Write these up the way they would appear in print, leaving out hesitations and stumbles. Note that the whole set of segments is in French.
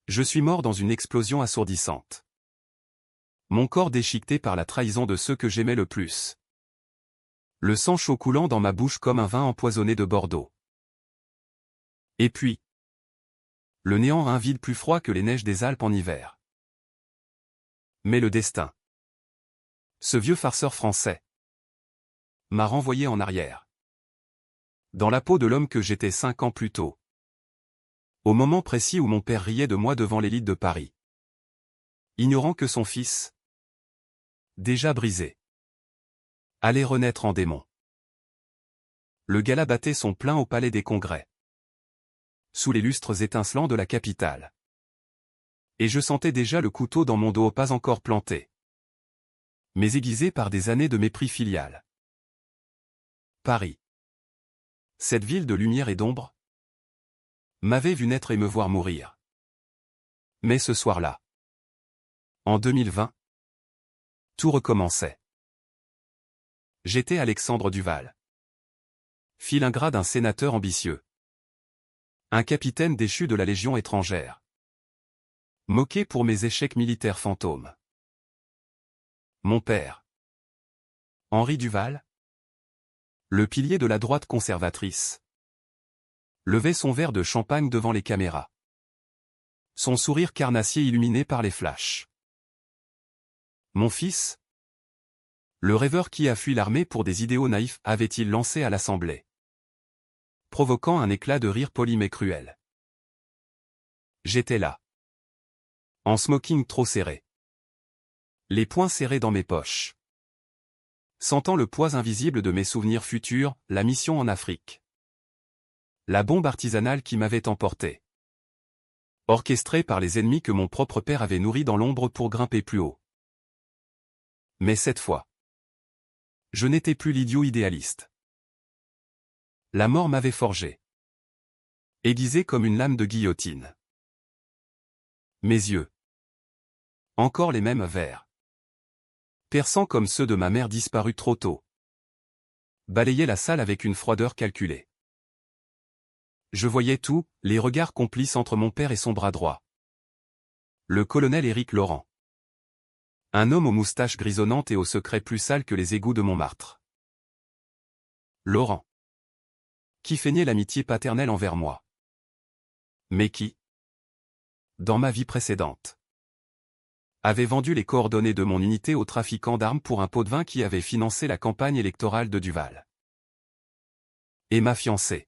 Je suis mort dans une explosion assourdissante. Mon corps déchiqueté par la trahison de ceux que j'aimais le plus. Le sang chaud coulant dans ma bouche comme un vin empoisonné de Bordeaux. Et puis, le néant, un vide plus froid que les neiges des Alpes en hiver. Mais le destin, ce vieux farceur français, m'a renvoyé en arrière. Dans la peau de l'homme que j'étais 5 ans plus tôt. Au moment précis où mon père riait de moi devant l'élite de Paris. Ignorant que son fils, déjà brisé, allait renaître en démon. Le gala battait son plein au palais des Congrès, sous les lustres étincelants de la capitale. Et je sentais déjà le couteau dans mon dos pas encore planté, mais aiguisé par des années de mépris filial. Paris, cette ville de lumière et d'ombre, m'avait vu naître et me voir mourir. Mais ce soir-là, en 2020, tout recommençait. J'étais Alexandre Duval. Fil ingrat d'un sénateur ambitieux. Un capitaine déchu de la Légion étrangère. Moqué pour mes échecs militaires fantômes. Mon père, Henri Duval, le pilier de la droite conservatrice, levait son verre de champagne devant les caméras. Son sourire carnassier illuminé par les flashs. Mon fils, le rêveur qui a fui l'armée pour des idéaux naïfs, avait-il lancé à l'Assemblée, provoquant un éclat de rire poli mais cruel. J'étais là. En smoking trop serré. Les poings serrés dans mes poches. Sentant le poids invisible de mes souvenirs futurs, la mission en Afrique. La bombe artisanale qui m'avait emporté. Orchestrée par les ennemis que mon propre père avait nourris dans l'ombre pour grimper plus haut. Mais cette fois, je n'étais plus l'idiot idéaliste. La mort m'avait forgé. Aiguisé comme une lame de guillotine. Mes yeux. Encore les mêmes verts. Perçants comme ceux de ma mère disparue trop tôt. Balayaient la salle avec une froideur calculée. Je voyais tout, les regards complices entre mon père et son bras droit. Le colonel Éric Laurent. Un homme aux moustaches grisonnantes et aux secrets plus sales que les égouts de Montmartre. Laurent. Qui feignait l'amitié paternelle envers moi. Mais qui, dans ma vie précédente, avait vendu les coordonnées de mon unité au trafiquant d'armes pour un pot de vin qui avait financé la campagne électorale de Duval. Et ma fiancée,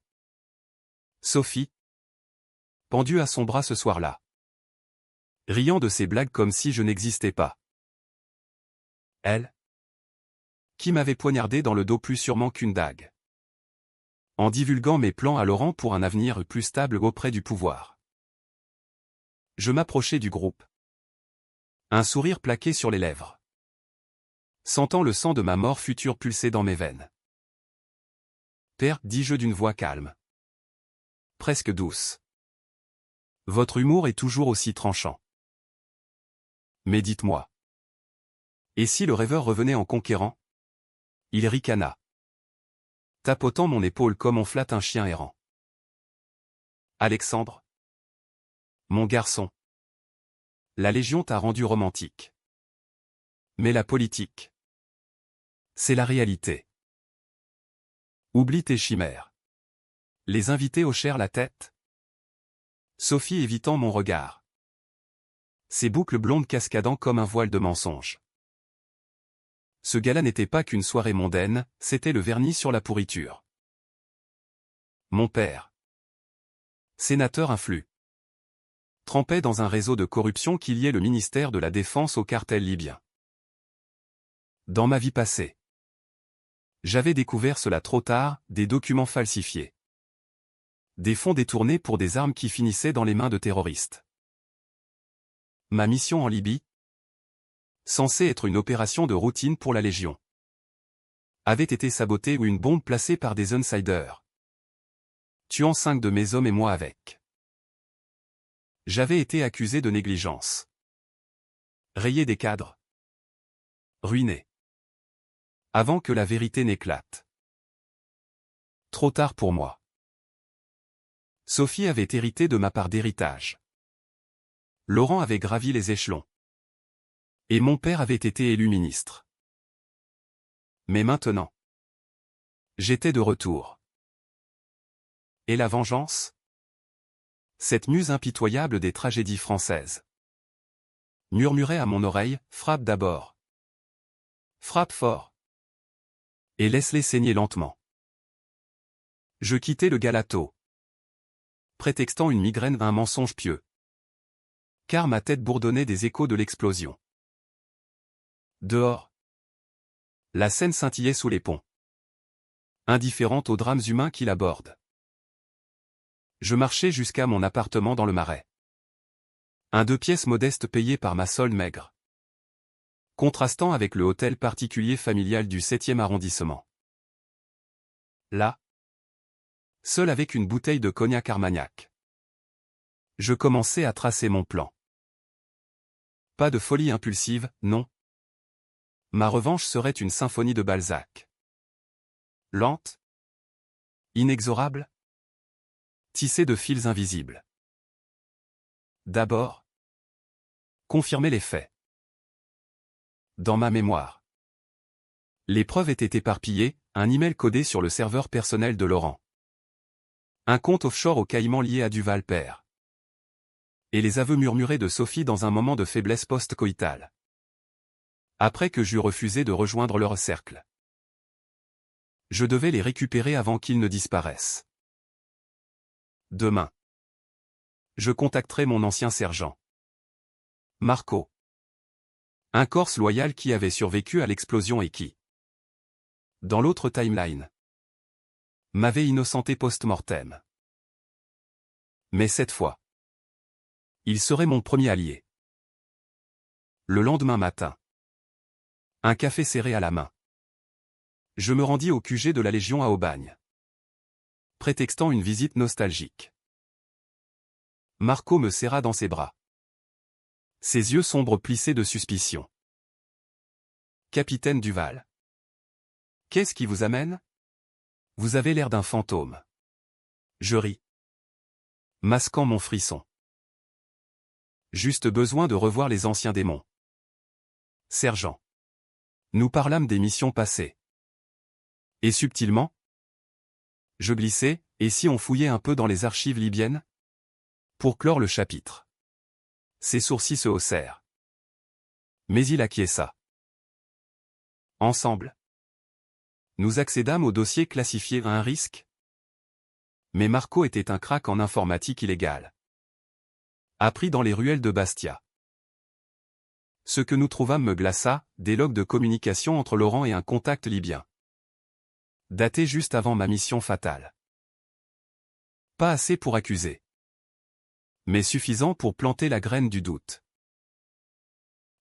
Sophie, pendue à son bras ce soir-là, riant de ses blagues comme si je n'existais pas. Elle, qui m'avait poignardé dans le dos plus sûrement qu'une dague, en divulguant mes plans à Laurent pour un avenir plus stable auprès du pouvoir. Je m'approchai du groupe. Un sourire plaqué sur les lèvres. Sentant le sang de ma mort future pulser dans mes veines. Père, dis-je d'une voix calme. Presque douce. Votre humour est toujours aussi tranchant. Mais dites-moi. Et si le rêveur revenait en conquérant? Il ricana, tapotant mon épaule comme on flatte un chien errant. Alexandre. Mon garçon. La Légion t'a rendu romantique. Mais la politique, c'est la réalité. Oublie tes chimères. Les invités hochèrent la tête. Sophie évitant mon regard. Ses boucles blondes cascadant comme un voile de mensonge. Ce gala n'était pas qu'une soirée mondaine, c'était le vernis sur la pourriture. Mon père, sénateur influent, trempait dans un réseau de corruption qui liait le ministère de la Défense au cartel libyen. Dans ma vie passée, j'avais découvert cela trop tard, des documents falsifiés. Des fonds détournés pour des armes qui finissaient dans les mains de terroristes. Ma mission en Libye, censée être une opération de routine pour la Légion, avait été sabotée ou une bombe placée par des insiders, tuant 5 de mes hommes et moi avec. J'avais été accusé de négligence. Rayé des cadres. Ruiné. Avant que la vérité n'éclate. Trop tard pour moi. Sophie avait hérité de ma part d'héritage. Laurent avait gravi les échelons. Et mon père avait été élu ministre. Mais maintenant, j'étais de retour. Et la vengeance? Cette muse impitoyable des tragédies françaises murmurait à mon oreille, frappe d'abord. Frappe fort. Et laisse-les saigner lentement. Je quittai le galato, prétextant une migraine un mensonge pieux. Car ma tête bourdonnait des échos de l'explosion. Dehors, la Seine scintillait sous les ponts, indifférente aux drames humains qui l'abordent. Je marchai jusqu'à mon appartement dans le Marais. Un 2 pièces modeste payé par ma solde maigre, contrastant avec le hôtel particulier familial du 7e arrondissement. Là, seul avec une bouteille de cognac Armagnac, je commençai à tracer mon plan. Pas de folie impulsive, non. Ma revanche serait une symphonie de Balzac. Lente, inexorable, tissée de fils invisibles. D'abord, confirmer les faits. Dans ma mémoire, les preuves étaient éparpillées, un email codé sur le serveur personnel de Laurent. Un compte offshore au Caïman lié à Duval père. Et les aveux murmurés de Sophie dans un moment de faiblesse post-coïtale. Après que j'eus refusé de rejoindre leur cercle. Je devais les récupérer avant qu'ils ne disparaissent. Demain, je contacterai mon ancien sergent. Marco. Un Corse loyal qui avait survécu à l'explosion et qui, dans l'autre timeline, m'avait innocenté post-mortem. Mais cette fois, il serait mon premier allié. Le lendemain matin, un café serré à la main, je me rendis au QG de la Légion à Aubagne, prétextant une visite nostalgique. Marco me serra dans ses bras. Ses yeux sombres plissés de suspicion. Capitaine Duval. Qu'est-ce qui vous amène? Vous avez l'air d'un fantôme. Je ris, masquant mon frisson. Juste besoin de revoir les anciens démons. Sergent. Nous parlâmes des missions passées. Et subtilement, je glissai, et si on fouillait un peu dans les archives libyennes? Pour clore le chapitre. Ses sourcils se haussèrent. Mais il acquiesça. Ensemble, nous accédâmes au dossier classifié à un risque. Mais Marco était un crack en informatique illégale. Appris dans les ruelles de Bastia. Ce que nous trouvâmes me glaça, des logs de communication entre Laurent et un contact libyen. Daté juste avant ma mission fatale. Pas assez pour accuser. Mais suffisant pour planter la graine du doute.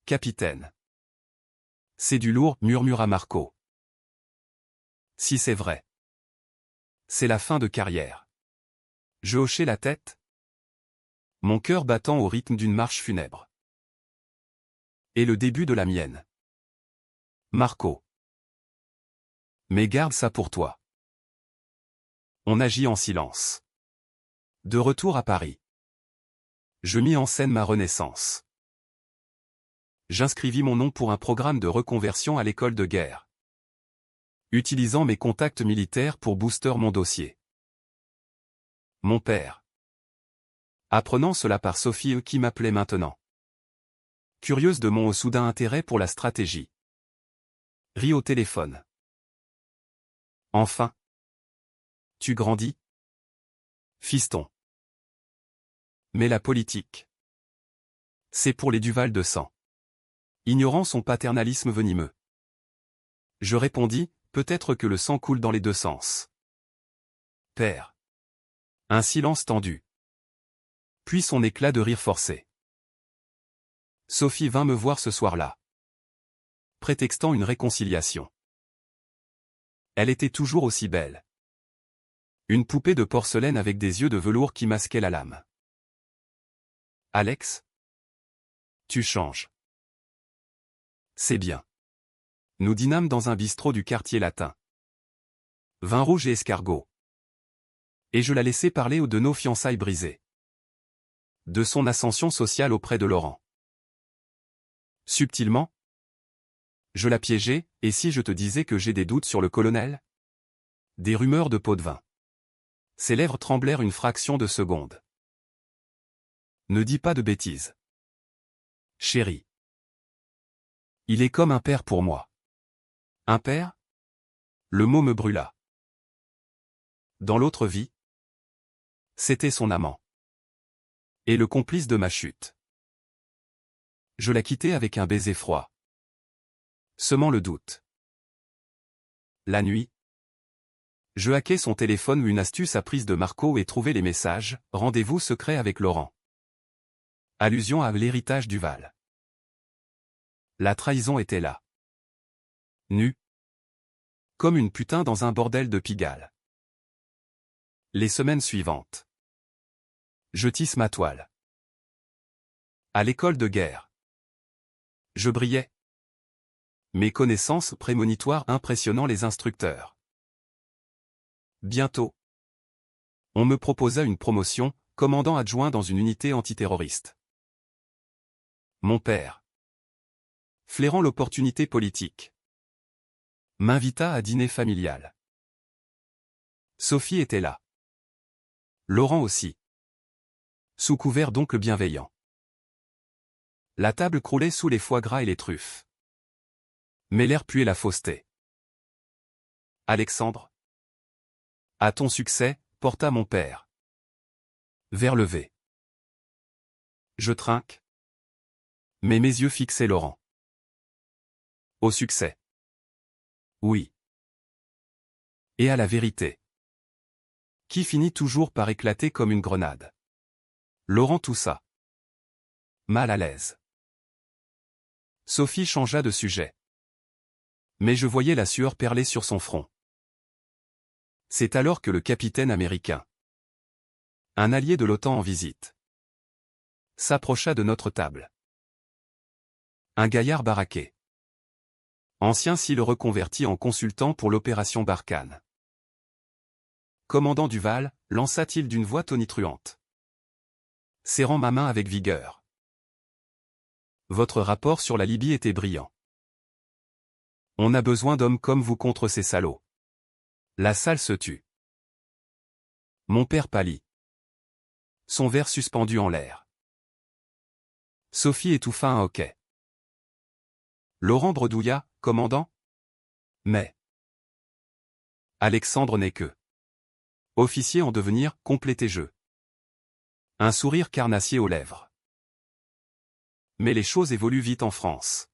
Capitaine. C'est du lourd, murmura Marco. Si c'est vrai. C'est la fin de carrière. Je hochai la tête. Mon cœur battant au rythme d'une marche funèbre. Et le début de la mienne. Marco. Mais garde ça pour toi. On agit en silence. De retour à Paris. Je mis en scène ma renaissance. J'inscrivis mon nom pour un programme de reconversion à l'école de guerre. Utilisant mes contacts militaires pour booster mon dossier. Mon père. Apprenant cela par Sophie qui m'appelait maintenant. Curieuse de mon soudain intérêt pour la stratégie. Rit au téléphone. Enfin. Tu grandis? Fiston. Mais la politique. C'est pour les Duval de sang. Ignorant son paternalisme venimeux. Je répondis, peut-être que le sang coule dans les deux sens. Père. Un silence tendu. Puis son éclat de rire forcé. Sophie vint me voir ce soir-là. Prétextant une réconciliation. Elle était toujours aussi belle. Une poupée de porcelaine avec des yeux de velours qui masquaient la lame. Alex? Tu changes. C'est bien. Nous dînâmes dans un bistrot du quartier latin. Vin rouge et escargot. Et je la laissai parler de nos fiançailles brisées. De son ascension sociale auprès de Laurent. Subtilement, je la piégeais, et si je te disais que j'ai des doutes sur le colonel? Des rumeurs de pot de vin. Ses lèvres tremblèrent une fraction de seconde. Ne dis pas de bêtises. Chérie. Il est comme un père pour moi. Un père? Le mot me brûla. Dans l'autre vie, c'était son amant. Et le complice de ma chute. Je la quittai avec un baiser froid. Semant le doute. La nuit, je hackais son téléphone ou une astuce apprise de Marco et trouvais les messages « Rendez-vous secret avec Laurent ». Allusion à l'héritage Duval. La trahison était là. Nue. Comme une putain dans un bordel de Pigalle. Les semaines suivantes. Je tisse ma toile. À l'école de guerre. Je brillais. Mes connaissances prémonitoires impressionnant les instructeurs. Bientôt. On me proposa une promotion, commandant adjoint dans une unité antiterroriste. Mon père, flairant l'opportunité politique, m'invita à dîner familial. Sophie était là. Laurent aussi. Sous couvert d'oncle bienveillant. La table croulait sous les foie gras et les truffes. Mais l'air puait la fausseté. Alexandre, à ton succès, porta mon père. Vers levé. Je trinque. Mais mes yeux fixaient Laurent. Au succès. Oui. Et à la vérité. Qui finit toujours par éclater comme une grenade. Laurent toussa. Mal à l'aise. Sophie changea de sujet. Mais je voyais la sueur perler sur son front. C'est alors que le capitaine américain, un allié de l'OTAN en visite, s'approcha de notre table. Un gaillard baraqué. Ancien s'il reconverti en consultant pour l'opération Barkhane. Commandant Duval, lança-t-il d'une voix tonitruante. Serrant ma main avec vigueur. Votre rapport sur la Libye était brillant. On a besoin d'hommes comme vous contre ces salauds. La salle se tut. Mon père pâlit. Son verre suspendu en l'air. Sophie étouffa un hoquet. Laurent bredouilla, commandant? Mais. Alexandre n'est que officier en devenir, complété je. Un sourire carnassier aux lèvres. Mais les choses évoluent vite en France.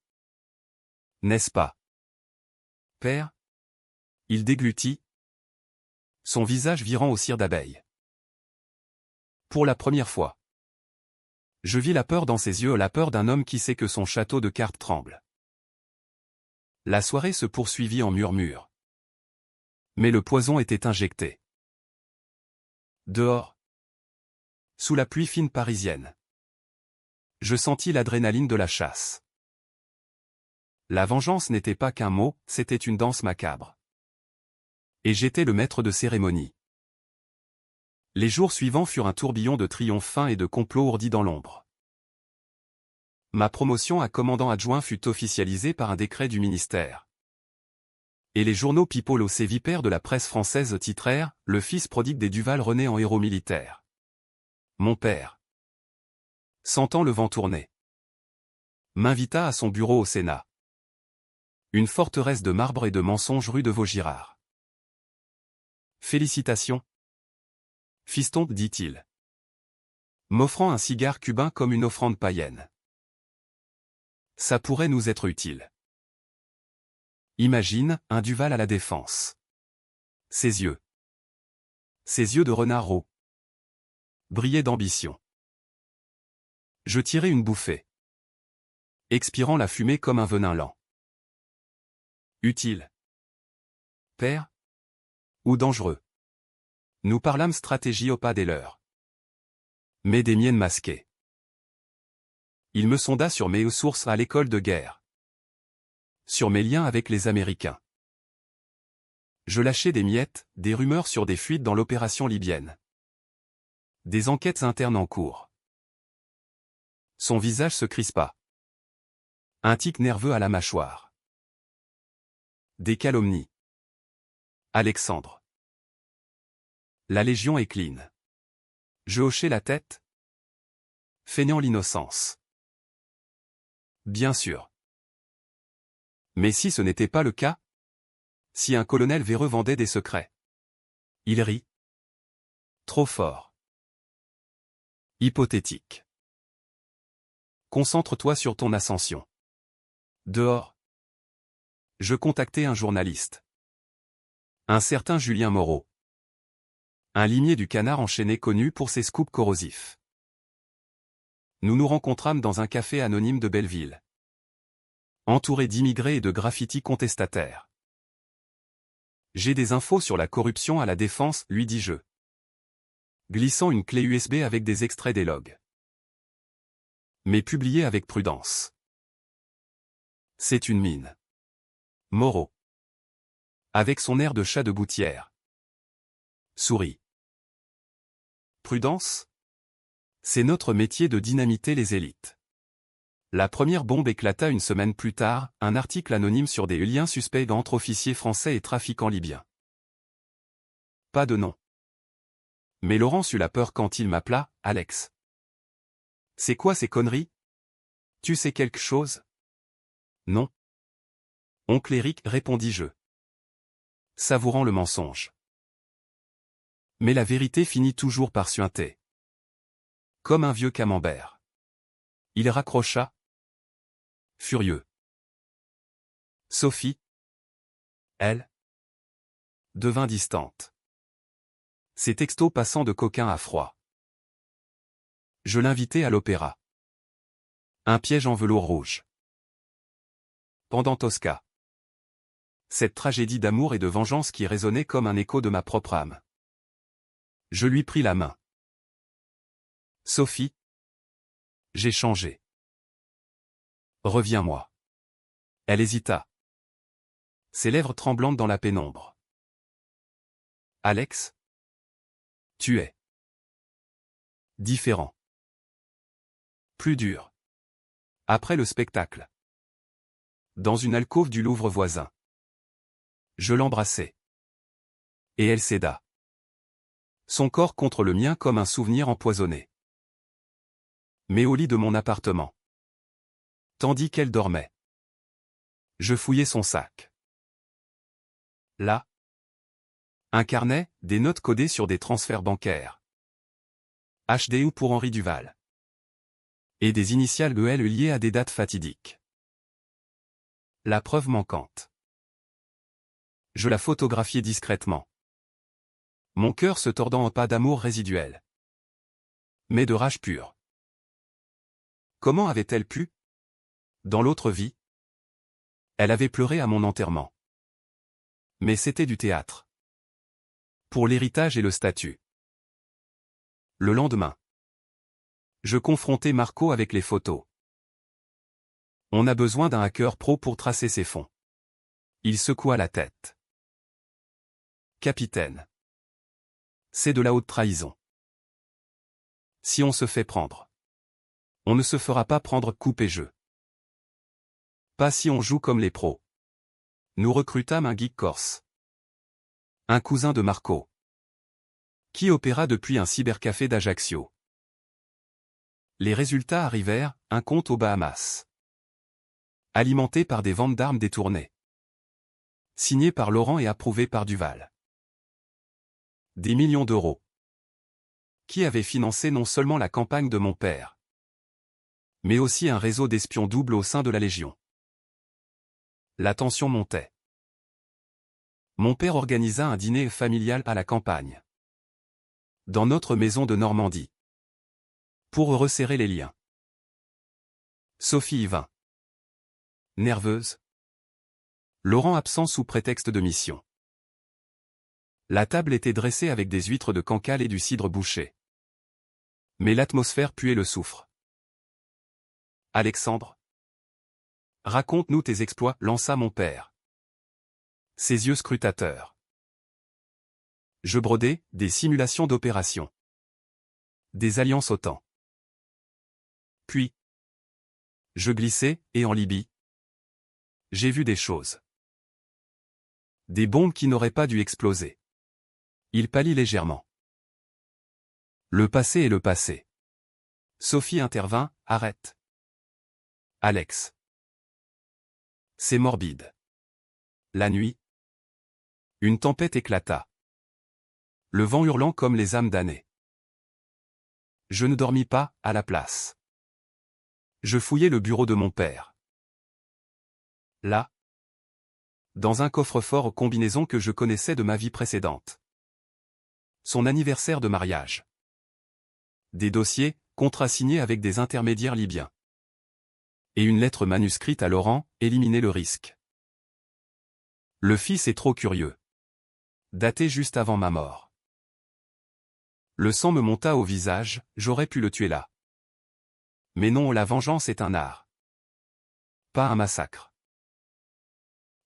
N'est-ce pas? Père? Il déglutit, son visage virant au cire d'abeille. Pour la première fois. Je vis la peur dans ses yeux, la peur d'un homme qui sait que son château de cartes tremble. La soirée se poursuivit en murmures. Mais le poison était injecté. Dehors. Sous la pluie fine parisienne. Je sentis l'adrénaline de la chasse. La vengeance n'était pas qu'un mot, c'était une danse macabre. Et j'étais le maître de cérémonie. Les jours suivants furent un tourbillon de triomphes fins et de complots ourdis dans l'ombre. Ma promotion à commandant adjoint fut officialisée par un décret du ministère. Et les journaux people et vipères de la presse française titrèrent « Le fils prodigue des Duval renaît en héros militaire ». Mon père, sentant le vent tourner, m'invita à son bureau au Sénat. Une forteresse de marbre et de mensonges rue de Vaugirard. Félicitations. Fiston, dit-il, m'offrant un cigare cubain comme une offrande païenne. Ça pourrait nous être utile. Imagine, un Duval à la défense. Ses yeux. Ses yeux de renard rot. Brillaient d'ambition. Je tirai une bouffée. Expirant la fumée comme un venin lent. Utile. Père? Ou dangereux? Nous parlâmes stratégie au pas des leurs. Mais des miennes masquées. Il me sonda sur mes sources à l'école de guerre. Sur mes liens avec les Américains. Je lâchai des miettes, des rumeurs sur des fuites dans l'opération libyenne. Des enquêtes internes en cours. Son visage se crispa. Un tic nerveux à la mâchoire. Des calomnies. Alexandre. La Légion est clean. Je hochai la tête, feignant l'innocence. Bien sûr. Mais si ce n'était pas le cas? Si un colonel véreux vendait des secrets? Il rit. Trop fort. Hypothétique. Concentre-toi sur ton ascension. Dehors. Je contactai un journaliste. Un certain Julien Moreau. Un limier du Canard enchaîné connu pour ses scoops corrosifs. Nous nous rencontrâmes dans un café anonyme de Belleville. Entouré d'immigrés et de graffitis contestataires. J'ai des infos sur la corruption à la défense, lui dis-je. Glissant une clé USB avec des extraits des logs. Mais publié avec prudence. C'est une mine. Moreau. Avec son air de chat de gouttière. Sourit. Prudence? C'est notre métier de dynamiter les élites. La première bombe éclata une semaine plus tard, un article anonyme sur des liens suspects entre officiers français et trafiquants libyens. Pas de nom. Mais Laurence eut la peur quand il m'appela, Alex. C'est quoi ces conneries? Tu sais quelque chose? Non. Oncle Éric, répondis-je. Savourant le mensonge. Mais la vérité finit toujours par suinter. Comme un vieux camembert. Il raccrocha. Furieux. Sophie. Elle. Devint distante. Ses textos passant de coquin à froid. Je l'invitai à l'opéra. Un piège en velours rouge. Pendant Tosca. Cette tragédie d'amour et de vengeance qui résonnait comme un écho de ma propre âme. Je lui pris la main. Sophie. J'ai changé. Reviens-moi. Elle hésita. Ses lèvres tremblantes dans la pénombre. Alex. Tu es. Différent. Plus dur. Après le spectacle. Dans une alcôve du Louvre voisin. Je l'embrassai. Et elle céda. Son corps contre le mien comme un souvenir empoisonné. Mais au lit de mon appartement. Tandis qu'elle dormait. Je fouillai son sac. Là. Un carnet, des notes codées sur des transferts bancaires. HDU pour Henri Duval. Et des initiales EL liées à des dates fatidiques. La preuve manquante. Je la photographiai discrètement. Mon cœur se tordant en pas d'amour résiduel. Mais de rage pure. Comment avait-elle pu? Dans l'autre vie? Elle avait pleuré à mon enterrement. Mais c'était du théâtre. Pour l'héritage et le statut. Le lendemain. Je confrontai Marco avec les photos. On a besoin d'un hacker pro pour tracer ses fonds. Il secoua la tête. Capitaine. C'est de la haute trahison. Si on se fait prendre. On ne se fera pas prendre coupe et jeu. Pas si on joue comme les pros. Nous recrutâmes un geek corse. Un cousin de Marco. Qui opéra depuis un cybercafé d'Ajaccio. Les résultats arrivèrent, un compte aux Bahamas. Alimenté par des ventes d'armes détournées. Signé par Laurent et approuvé par Duval. Des millions d'euros. Qui avait financé non seulement la campagne de mon père, mais aussi un réseau d'espions doubles au sein de la Légion. La tension montait. Mon père organisa un dîner familial à la campagne. Dans notre maison de Normandie. Pour resserrer les liens. Sophie y vint. Nerveuse. Laurent absent sous prétexte de mission. La table était dressée avec des huîtres de Cancale et du cidre bouché. Mais l'atmosphère puait le soufre. Alexandre. Raconte-nous tes exploits, lança mon père. Ses yeux scrutateurs. Je brodais, des simulations d'opérations. Des alliances OTAN. Puis, Je glissais, et en Libye, j'ai vu des choses. Des bombes qui n'auraient pas dû exploser. Il pâlit légèrement. Le passé est le passé. Sophie intervint, arrête. Alex. C'est morbide. La nuit. Une tempête éclata. Le vent hurlant comme les âmes damnées. Je ne dormis pas, à la place. Je fouillai le bureau de mon père. Là. Dans un coffre-fort aux combinaisons que je connaissais de ma vie précédente. Son anniversaire de mariage. Des dossiers, contrats signés avec des intermédiaires libyens. Et une lettre manuscrite à Laurent, éliminer le risque. Le fils est trop curieux. Daté juste avant ma mort. Le sang me monta au visage, j'aurais pu le tuer là. Mais non, la vengeance est un art. Pas un massacre.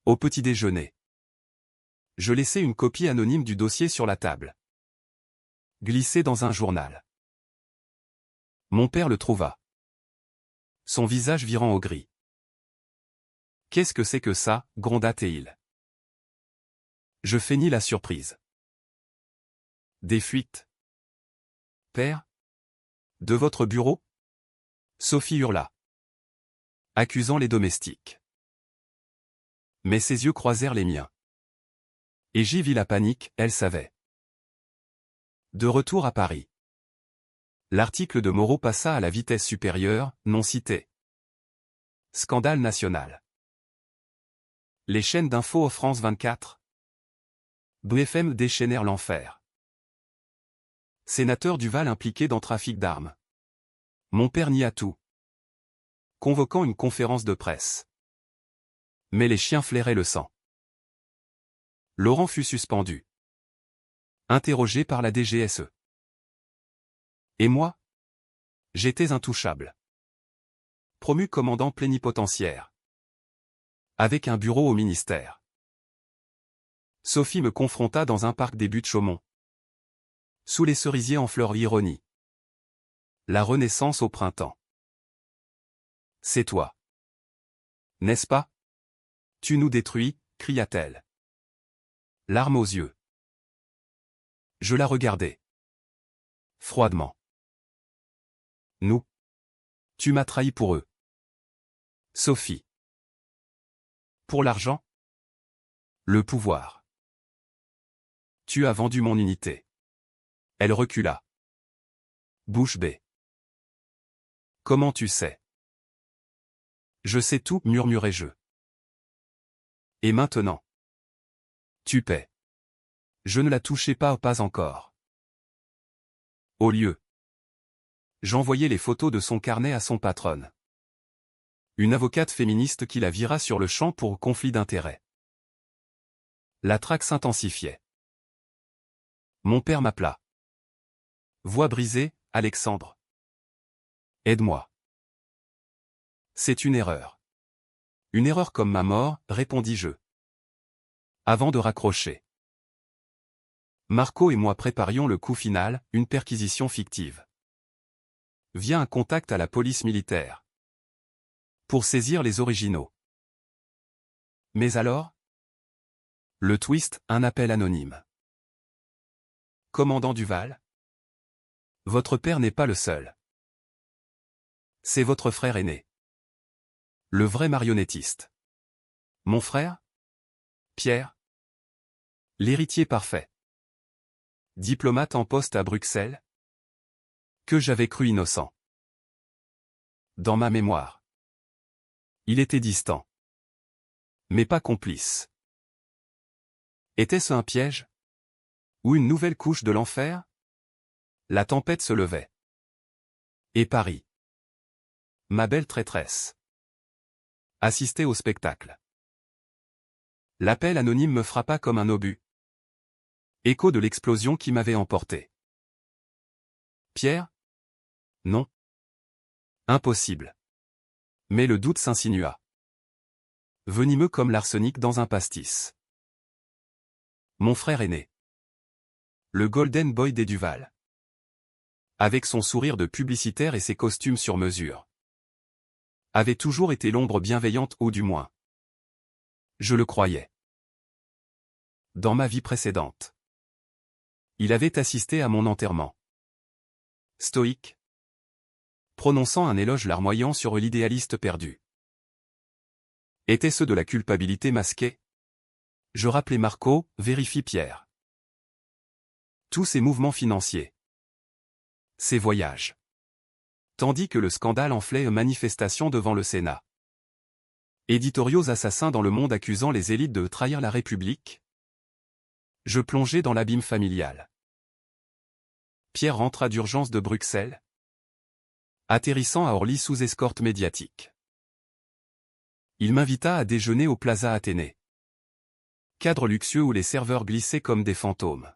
Au petit déjeuner. Je laissai une copie anonyme du dossier sur la table. Glissé dans un journal. Mon père le trouva. Son visage virant au gris. Qu'est-ce que c'est que ça, gronda-t-il. Je feignis la surprise. Des fuites. Père? De votre bureau? Sophie hurla. Accusant les domestiques. Mais ses yeux croisèrent les miens. Et j'y vis la panique, elle savait. De retour à Paris. L'article de Moreau passa à la vitesse supérieure, non cité. Scandale national. Les chaînes d'infos France 24. BFM déchaînèrent l'enfer. Sénateur Duval impliqué dans trafic d'armes. Mon père nia tout. Convoquant une conférence de presse. Mais les chiens flairaient le sang. Laurent fut suspendu. Interrogé par la DGSE. Et moi? J'étais intouchable. Promu commandant plénipotentiaire. Avec un bureau au ministère. Sophie me confronta dans un parc des Buttes-Chaumont. Sous les cerisiers en fleurs ironie. La renaissance au printemps. C'est toi. N'est-ce pas? Tu nous détruis, cria-t-elle. Larmes aux yeux. Je la regardai. Froidement. Nous. Tu m'as trahi pour eux. Sophie. Pour l'argent? Le pouvoir. Tu as vendu mon unité. Elle recula. Bouche bée. Comment tu sais? Je sais tout, murmurai-je. Et maintenant? Tu paies. Je ne la touchai pas encore. Au lieu. J'envoyai les photos de son carnet à son patronne. Une avocate féministe qui la vira sur le champ pour conflit d'intérêts. La traque s'intensifiait. Mon père m'appela. Voix brisée, Alexandre. Aide-moi. C'est une erreur. Une erreur comme ma mort, répondis-je. Avant de raccrocher. Marco et moi préparions le coup final, une perquisition fictive. Via un contact à la police militaire. Pour saisir les originaux. Mais alors? Le twist, un appel anonyme. Commandant Duval? Votre père n'est pas le seul. C'est votre frère aîné. Le vrai marionnettiste. Mon frère? Pierre? L'héritier parfait. Diplomate en poste à Bruxelles? Que j'avais cru innocent. Dans ma mémoire. Il était distant. Mais pas complice. Était-ce un piège? Ou une nouvelle couche de l'enfer? La tempête se levait. Et Paris. Ma belle traîtresse. Assistait au spectacle. L'appel anonyme me frappa comme un obus. Écho de l'explosion qui m'avait emporté. Pierre? Non. Impossible. Mais le doute s'insinua. Venimeux comme l'arsenic dans un pastis. Mon frère aîné. Le Golden Boy des Duval. Avec son sourire de publicitaire et ses costumes sur mesure. avait toujours été l'ombre bienveillante ou du moins. Je le croyais. Dans ma vie précédente. Il avait assisté à mon enterrement. Stoïque. Prononçant un éloge larmoyant sur l'idéaliste perdu. Était-ce de la culpabilité masquée? Je rappelais Marco, vérifie Pierre. Tous ses mouvements financiers. Ses voyages. Tandis que le scandale enflait manifestation devant le Sénat. Éditoriaux assassins dans le monde accusant les élites de trahir la République. Je plongeais dans l'abîme familial. Pierre rentra d'urgence de Bruxelles, atterrissant à Orly sous escorte médiatique. Il m'invita à déjeuner au Plaza Athénée. Cadre luxueux où les serveurs glissaient comme des fantômes.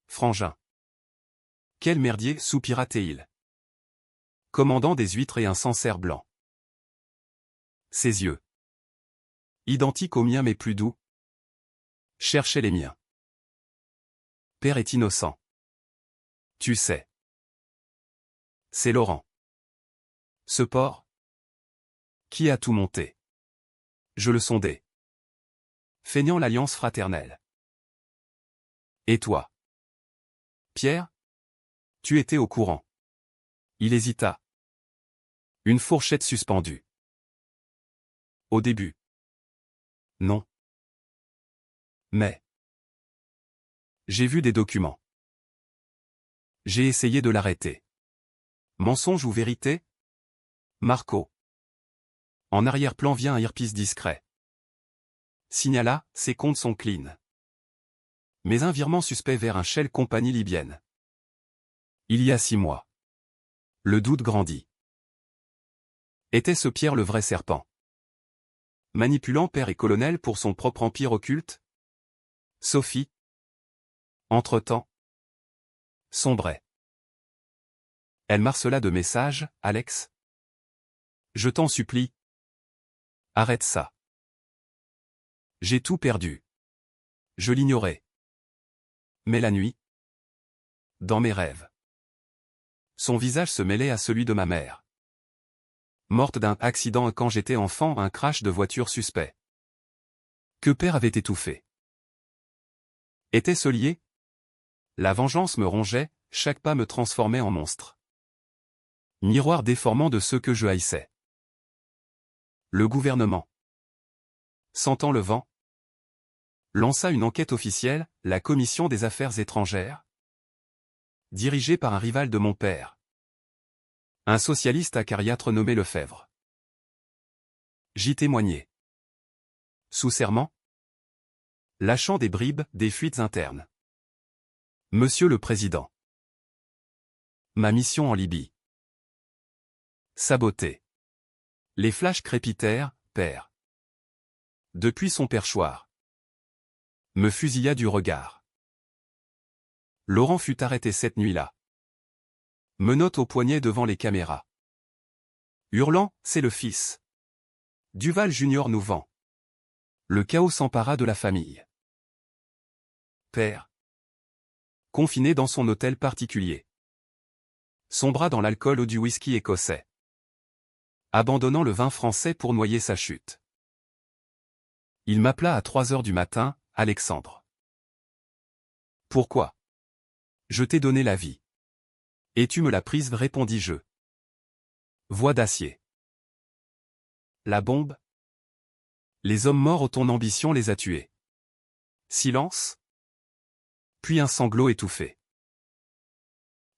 Frangin. Quel merdier, soupira-t-il. Commandant des huîtres et un Sancerre blanc. Ses yeux. Identiques aux miens mais plus doux. Cherchaient les miens. Père est innocent. Tu sais. C'est Laurent. Ce porc. Qui a tout monté? Je le sondais. Feignant l'alliance fraternelle. Et toi? Pierre? Tu étais au courant. Il hésita. Une fourchette suspendue. Au début. Non. Mais. J'ai vu des documents. J'ai essayé de l'arrêter. Mensonge ou vérité? Marco. En arrière-plan vient un earpiece discret. Signala, ses comptes sont clean. Mais un virement suspect vers un Shell compagnie libyenne. Il y a 6 mois. Le doute grandit. Était-ce Pierre le vrai serpent? Manipulant père et colonel pour son propre empire occulte? Sophie. Entre-temps. Sombrait. Elle marcela de messages, Alex. Je t'en supplie. Arrête ça. J'ai tout perdu. Je l'ignorais. Mais la nuit. Dans mes rêves. Son visage se mêlait à celui de ma mère. Morte d'un accident quand j'étais enfant, un crash de voiture suspect. Que père avait étouffé. Était-ce lié? La vengeance me rongeait, chaque pas me transformait en monstre. Miroir déformant de ceux que je haïssais. Le gouvernement. Sentant le vent. Lança une enquête officielle, la Commission des Affaires étrangères. Dirigée par un rival de mon père. Un socialiste acariâtre nommé Lefebvre. J'y témoignais. Sous serment. Lâchant des bribes, des fuites internes. Monsieur le Président. Ma mission en Libye. Saboté. Les flashs crépitèrent, père. Depuis son perchoir. Me fusilla du regard. Laurent fut arrêté cette nuit-là. Menottes au poignet devant les caméras. Hurlant, c'est le fils. Duval Junior nous vend. Le chaos s'empara de la famille. Père. Confiné dans son hôtel particulier. Sombra dans l'alcool ou du whisky écossais. Abandonnant le vin français pour noyer sa chute. Il m'appela à 3 heures du matin, Alexandre. Pourquoi? Je t'ai donné la vie. Et tu me l'as prise, répondis-je. Voix d'acier. La bombe? Les hommes morts, ton ambition les a tués. Silence? Puis un sanglot étouffé.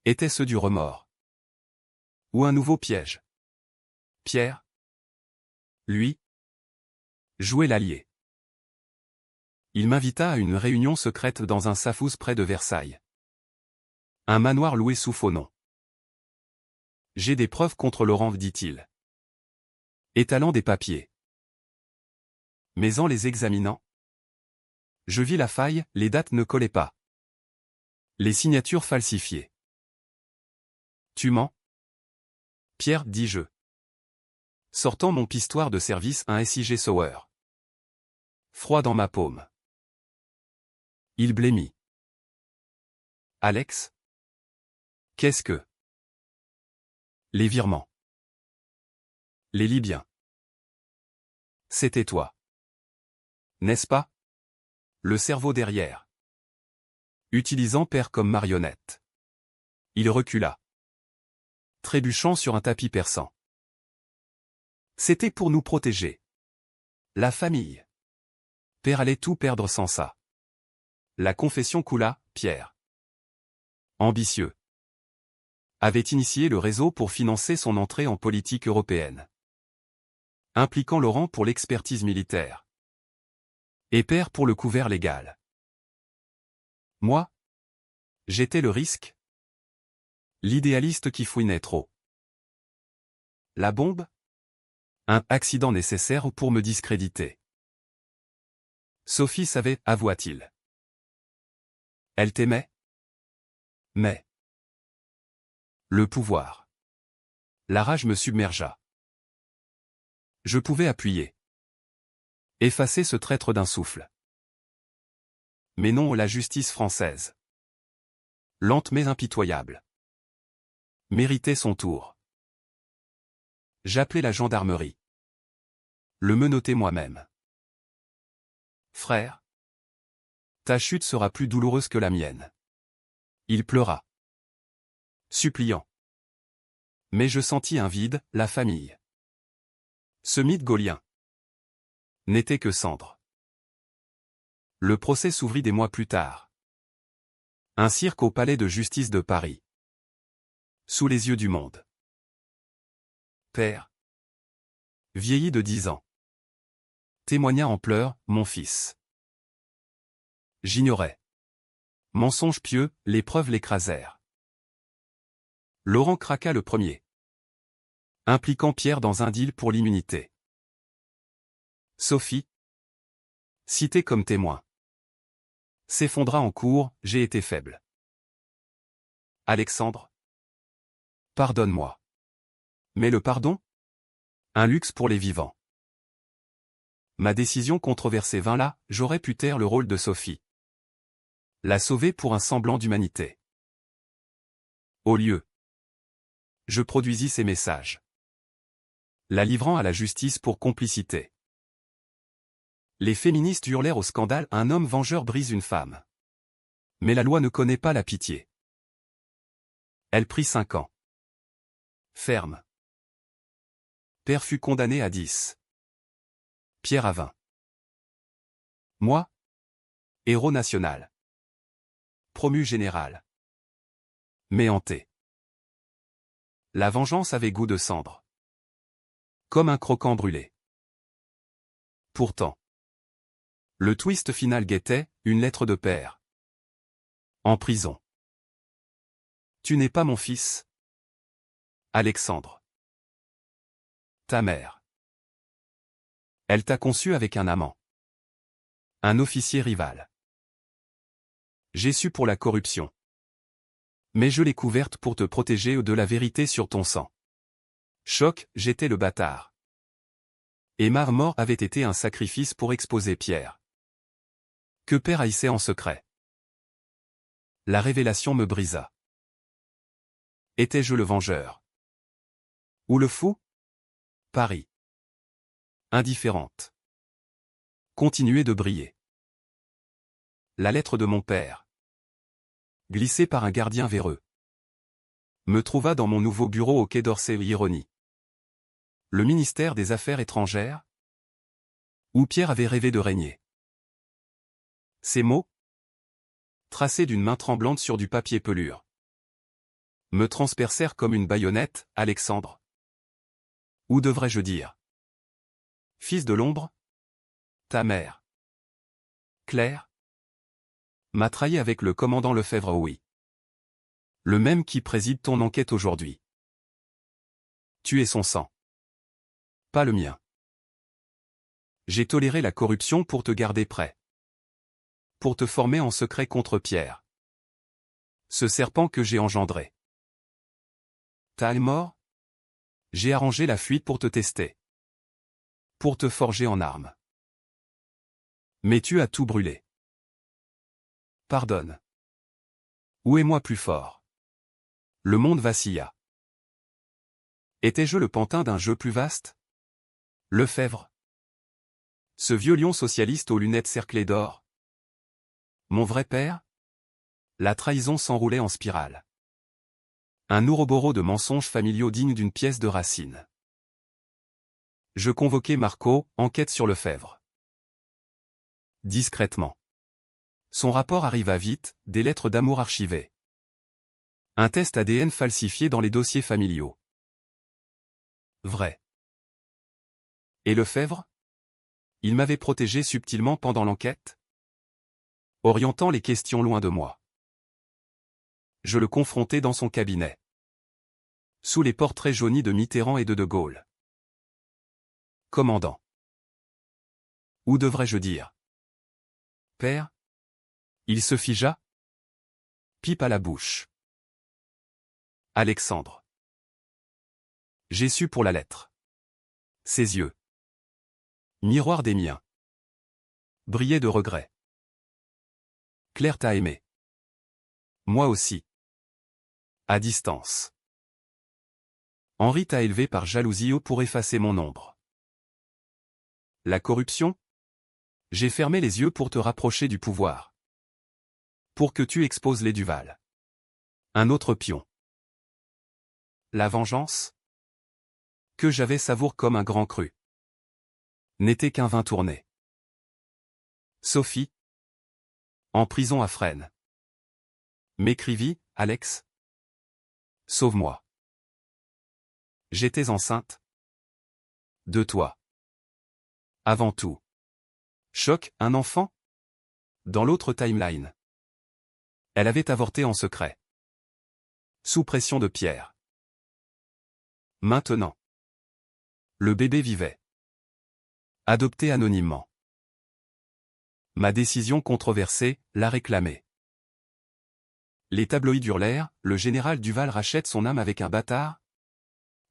Était-ce du remords? Ou un nouveau piège? Pierre? Lui? Jouait l'allié. Il m'invita à une réunion secrète dans un safous près de Versailles. Un manoir loué sous faux nom. J'ai des preuves contre Laurent, dit-il. Étalant des papiers. Mais en les examinant, je vis la faille, les dates ne collaient pas. Les signatures falsifiées. Tu mens? Pierre, dis-je. Sortant mon pistoir de service, un SIG Sauer. Froid dans ma paume. Il blêmit. Alex? Qu'est-ce que? Les virements. Les Libyens. C'était toi. N'est-ce pas? Le cerveau derrière. Utilisant Père comme marionnette. Il recula. Trébuchant sur un tapis perçant. C'était pour nous protéger. La famille. Père allait tout perdre sans ça. La confession coula, Pierre. Ambitieux. Avait initié le réseau pour financer son entrée en politique européenne. Impliquant Laurent pour l'expertise militaire. Et Père pour le couvert légal. Moi? J'étais le risque? L'idéaliste qui fouinait trop. La bombe? Un accident nécessaire pour me discréditer. Sophie savait, avoua-t-il. Elle t'aimait? Mais. Le pouvoir. La rage me submergea. Je pouvais appuyer. Effacer ce traître d'un souffle. Mais non, la justice française. Lente mais impitoyable. Méritait son tour. J'appelai la gendarmerie. Le menottai moi-même. Frère. Ta chute sera plus douloureuse que la mienne. Il pleura. Suppliant. Mais je sentis un vide, la famille. Ce mythe gaulien n'était que cendre. Le procès s'ouvrit des mois plus tard. Un cirque au palais de justice de Paris. Sous les yeux du monde. Père. Vieilli de 10 ans. Témoigna en pleurs, mon fils. J'ignorais. Mensonge pieux, les preuves l'écrasèrent. Laurent craqua le premier. Impliquant Pierre dans un deal pour l'immunité. Sophie. Citée comme témoin. S'effondra en cours, j'ai été faible. Alexandre. Pardonne-moi. Mais le pardon? Un luxe pour les vivants. Ma décision controversée vint là, j'aurais pu taire le rôle de Sophie. La sauver pour un semblant d'humanité. Au lieu. Je produisis ces messages. La livrant à la justice pour complicité. Les féministes hurlèrent au scandale, un homme vengeur brise une femme. Mais la loi ne connaît pas la pitié. Elle prit 5 ans. Ferme. Père fut condamné à 10. Pierre à 20. Moi? Héros national. Promu général. Mais hanté. La vengeance avait goût de cendre. Comme un croquant brûlé. Pourtant. Le twist final guettait, une lettre de père. En prison. Tu n'es pas mon fils. Alexandre. Ta mère. Elle t'a conçu avec un amant. Un officier rival. J'ai su pour la corruption. Mais je l'ai couverte pour te protéger de la vérité sur ton sang. Choc, j'étais le bâtard. Et ma mort avait été un sacrifice pour exposer Pierre. Que Père haïssait en secret. La révélation me brisa. Étais-je le vengeur? Ou le fou? Paris. Indifférente. Continuait de briller. La lettre de mon père. Glissée par un gardien véreux. Me trouva dans mon nouveau bureau au Quai d'Orsay. Ironie. Le ministère des Affaires étrangères? Où Pierre avait rêvé de régner. Ces mots, tracés d'une main tremblante sur du papier pelure, me transpercèrent comme une baïonnette, Alexandre. Où devrais-je dire? Fils de l'ombre? Ta mère. Claire? M'a trahi avec le commandant Lefebvre, oui. Le même qui préside ton enquête aujourd'hui. Tu es son sang. Pas le mien. J'ai toléré la corruption pour te garder prêt. Pour te former en secret contre Pierre. Ce serpent que j'ai engendré. T'as mort? J'ai arrangé la fuite pour te tester. Pour te forger en armes. Mais tu as tout brûlé. Pardonne. Où est moi plus fort? Le monde vacilla. Étais-je le pantin d'un jeu plus vaste? Lefebvre. Ce vieux lion socialiste aux lunettes cerclées d'or. Mon vrai père? La trahison s'enroulait en spirale. Un ouroboros de mensonges familiaux digne d'une pièce de Racine. Je convoquai Marco, enquête sur Lefebvre. Discrètement. Son rapport arriva vite, des lettres d'amour archivées. Un test ADN falsifié dans les dossiers familiaux. Vrai. Et Lefebvre? Il m'avait protégé subtilement pendant l'enquête? Orientant les questions loin de moi. Je le confrontai dans son cabinet. Sous les portraits jaunis de Mitterrand et de Gaulle. Commandant. Ou devrais-je dire? Père? Il se figea? Pipe à la bouche. Alexandre. J'ai su pour la lettre. Ses yeux. Miroir des miens. Brillaient de regret. Claire t'a aimé. Moi aussi. À distance. Henri t'a élevé par jalousie pour effacer mon ombre. La corruption? J'ai fermé les yeux pour te rapprocher du pouvoir. Pour que tu exposes les Duval. Un autre pion. La vengeance? Que j'avais savoure comme un grand cru. N'était qu'un vin tourné. Sophie? En prison à Fresnes. M'écrivit, Alex? Sauve-moi. J'étais enceinte. De toi. Avant tout. Choc, un enfant? Dans l'autre timeline. Elle avait avorté en secret. Sous pression de Pierre. Maintenant. Le bébé vivait. Adopté anonymement. Ma décision controversée, la réclamée. Les tabloïds hurlèrent, le général Duval rachète son âme avec un bâtard?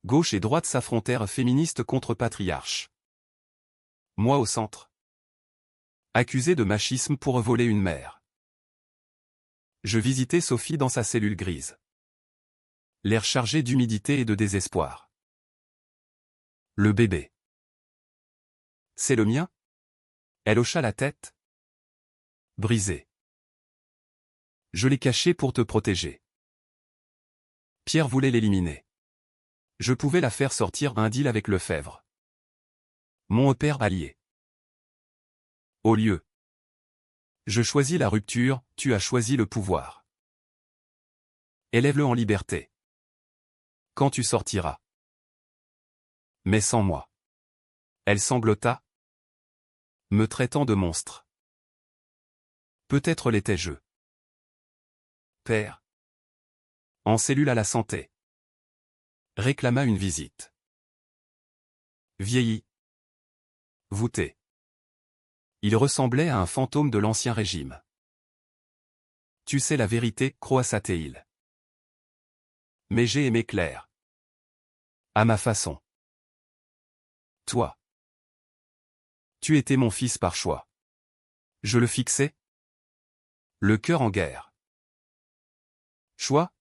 Gauche et droite s'affrontèrent féministes contre patriarches. Moi au centre. Accusé de machisme pour voler une mère. Je visitais Sophie dans sa cellule grise. L'air chargé d'humidité et de désespoir. Le bébé. C'est le mien? Elle hocha la tête. Brisé. Je l'ai caché pour te protéger. Pierre voulait l'éliminer. Je pouvais la faire sortir un deal avec Lefebvre. Mon père allié. Au lieu. Je choisis la rupture, tu as choisi le pouvoir. Élève-le en liberté. Quand tu sortiras. Mais sans moi. Elle sanglota. Me traitant de monstre. Peut-être l'étais-je. Père. En cellule à la santé. Réclama une visite. Vieilli. Voûté. Il ressemblait à un fantôme de l'ancien régime. Tu sais la vérité, croassa-t-il. Mais j'ai aimé Claire. À ma façon. Toi. Tu étais mon fils par choix. Je le fixais. Le cœur en guerre. Choix?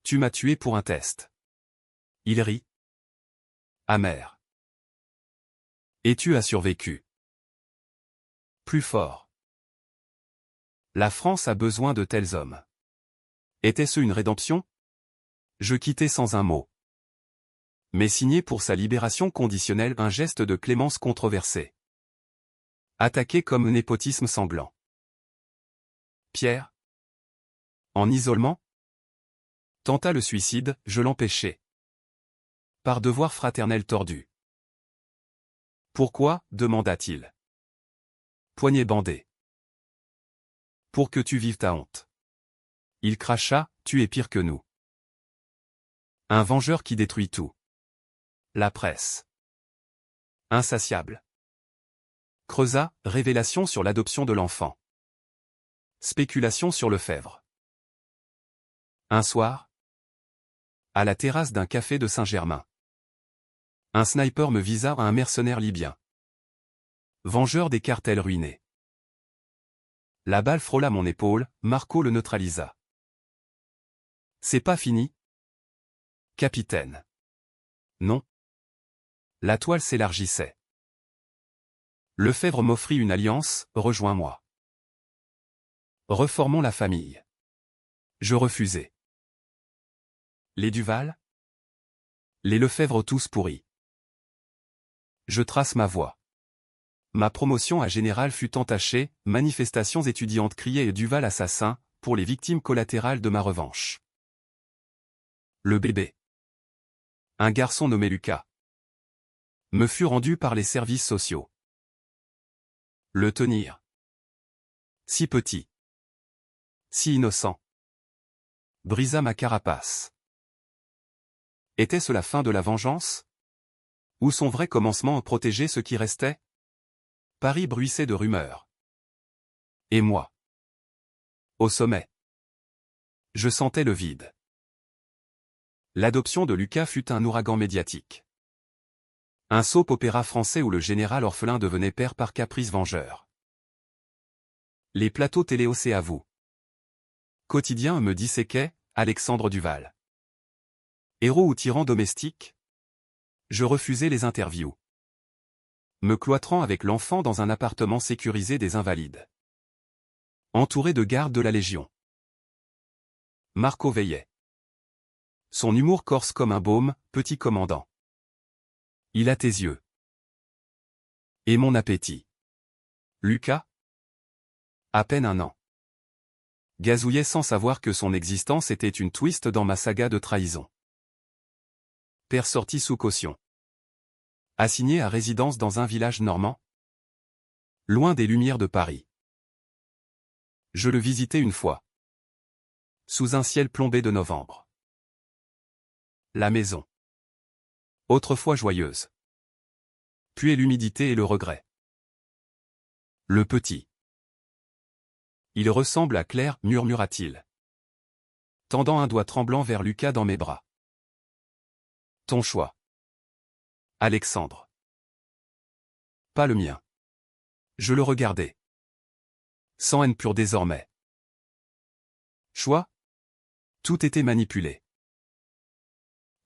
Tu m'as tué pour un test. Il rit. Amer. Et tu as survécu. Plus fort. La France a besoin de tels hommes. Était-ce une rédemption? Je quittai sans un mot. Mais signé pour sa libération conditionnelle un geste de clémence controversé. Attaqué comme népotisme sanglant. Pierre? En isolement? Tenta le suicide, je l'empêchai. Par devoir fraternel tordu. Pourquoi? Demanda-t-il. Poignet bandé. Pour que tu vives ta honte. Il cracha, tu es pire que nous. Un vengeur qui détruit tout. La presse. Insatiable. Creusa, révélation sur l'adoption de l'enfant. Spéculation sur Lefebvre. Un soir. À la terrasse d'un café de Saint-Germain. Un sniper me visa à un mercenaire libyen. Vengeur des cartels ruinés. La balle frôla mon épaule, Marco le neutralisa. C'est pas fini? Capitaine. Non. La toile s'élargissait. Lefebvre m'offrit une alliance, rejoins-moi. Reformons la famille. Je refusai. Les Duval? Les Lefebvre tous pourris. Je trace ma voie. Ma promotion à général fut entachée, manifestations étudiantes criaient et Duval assassin, pour les victimes collatérales de ma revanche. Le bébé. Un garçon nommé Lucas. Me fut rendu par les services sociaux. Le tenir. Si petit. Si innocent. Brisa ma carapace. Était-ce la fin de la vengeance? Ou son vrai commencement protéger ce qui restait? Paris bruissait de rumeurs. Et moi? Au sommet. Je sentais le vide. L'adoption de Lucas fut un ouragan médiatique. Un soap-opéra français où le général orphelin devenait père par caprice vengeur. Les plateaux télé c'est à vous. Quotidien me disséquait, Alexandre Duval. Héros ou tyran domestique? Je refusais les interviews. Me cloîtrant avec l'enfant dans un appartement sécurisé des Invalides. Entouré de gardes de la Légion. Marco veillait. Son humour corse comme un baume, petit commandant. Il a tes yeux. Et mon appétit. Lucas? À peine un an. Gazouillait sans savoir que son existence était une twist dans ma saga de trahison. Père sorti sous caution. Assigné à résidence dans un village normand. Loin des lumières de Paris. Je le visitais une fois. Sous un ciel plombé de novembre. La maison. Autrefois joyeuse. Puis l'humidité et le regret. Le petit. Il ressemble à Claire, murmura-t-il. Tendant un doigt tremblant vers Lucas dans mes bras. Ton choix. Alexandre. Pas le mien. Je le regardais. Sans haine pure désormais. Choix? Tout était manipulé.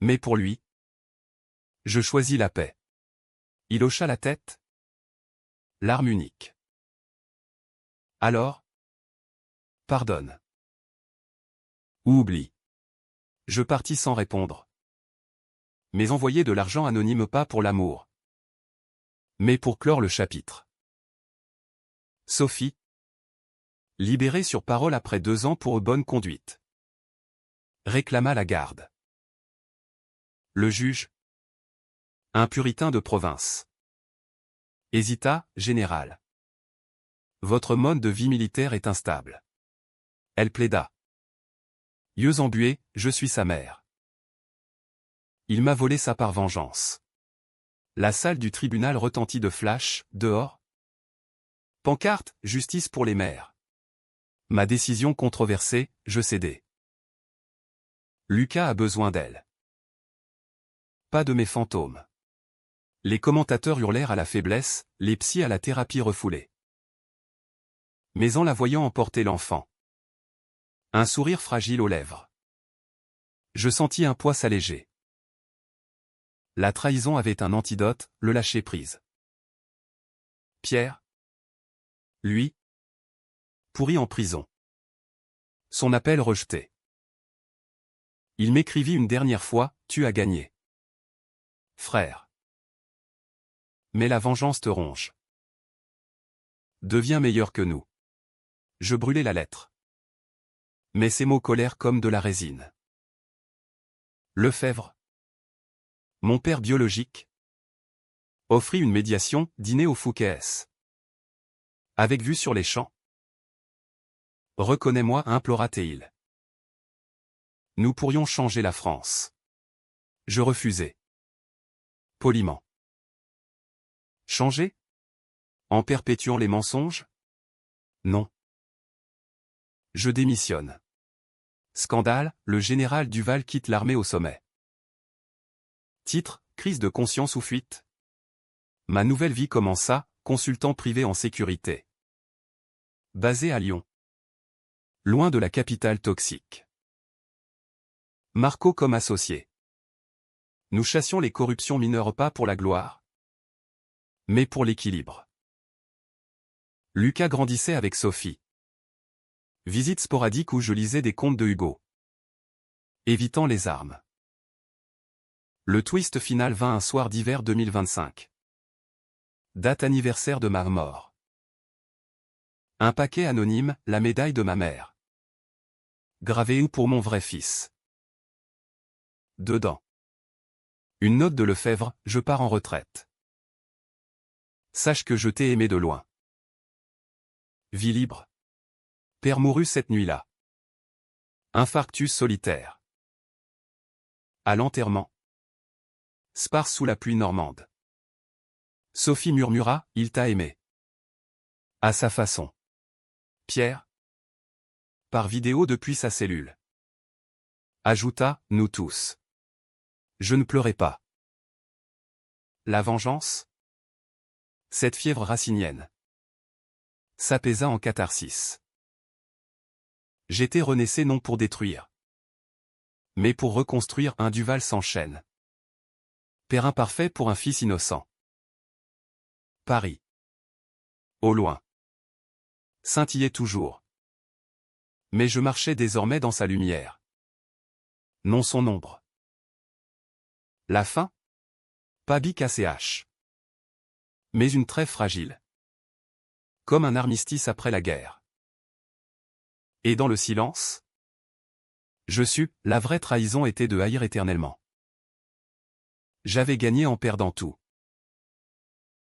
Mais pour lui, je choisis la paix. Il hocha la tête. L'arme unique. Alors? Pardonne. Ou oublie. Je partis sans répondre. Mais envoyer de l'argent anonyme pas pour l'amour. Mais pour clore le chapitre. Sophie. Libérée sur parole après 2 ans pour bonne conduite. Réclama la garde. Le juge. Un puritain de province. Hésita, général. Votre mode de vie militaire est instable. Elle plaida. Yeux embués, je suis sa mère. Il m'a volé ça par vengeance. La salle du tribunal retentit de flash, dehors. Pancarte, justice pour les mères. Ma décision controversée, je cédai. Lucas a besoin d'elle. Pas de mes fantômes. Les commentateurs hurlèrent à la faiblesse, les psys à la thérapie refoulée. Mais en la voyant emporter l'enfant. Un sourire fragile aux lèvres. Je sentis un poids s'alléger. La trahison avait un antidote, le lâcher-prise. Pierre. Lui. Pourri en prison. Son appel rejeté. Il m'écrivit une dernière fois, tu as gagné. Frère. Mais la vengeance te ronge. Deviens meilleur que nous. Je brûlai la lettre. Mais ces mots collèrent comme de la résine. Lefebvre. Mon père biologique. Offrit une médiation, dîner au Fouquet's. Avec vue sur les champs. Reconnais-moi, implora-t-il. Nous pourrions changer la France. Je refusai. Poliment. Changer? En perpétuant les mensonges? Non. Je démissionne. Scandale, le général Duval quitte l'armée au sommet. Titre, crise de conscience ou fuite? Ma nouvelle vie commença, consultant privé en sécurité. Basé à Lyon. Loin de la capitale toxique. Marco comme associé. Nous chassions les corruptions mineures pas pour la gloire, mais pour l'équilibre. Lucas grandissait avec Sophie. Visite sporadique où je lisais des contes de Hugo. Évitant les armes. Le twist final vint un soir d'hiver 2025. Date anniversaire de ma mort. Un paquet anonyme, la médaille de ma mère. Gravé pour mon vrai fils. Dedans. Une note de Lefebvre, je pars en retraite. Sache que je t'ai aimé de loin. Vie libre. Père mourut cette nuit-là. Infarctus solitaire. À l'enterrement. Spars sous la pluie normande. Sophie murmura, il t'a aimé. À sa façon. Pierre. Par vidéo depuis sa cellule. Ajouta, nous tous. Je ne pleurais pas. La vengeance? Cette fièvre racinienne. S'apaisa en catharsis. J'étais renaissé non pour détruire, mais pour reconstruire un Duval sans chaîne. Père imparfait pour un fils innocent. Paris. Au loin. Scintillait toujours. Mais je marchais désormais dans sa lumière. Non son ombre. La fin? Pas bic ACH. Mais une trêve fragile. Comme un armistice après la guerre. Et dans le silence? Je sus, la vraie trahison était de haïr éternellement. J'avais gagné en perdant tout.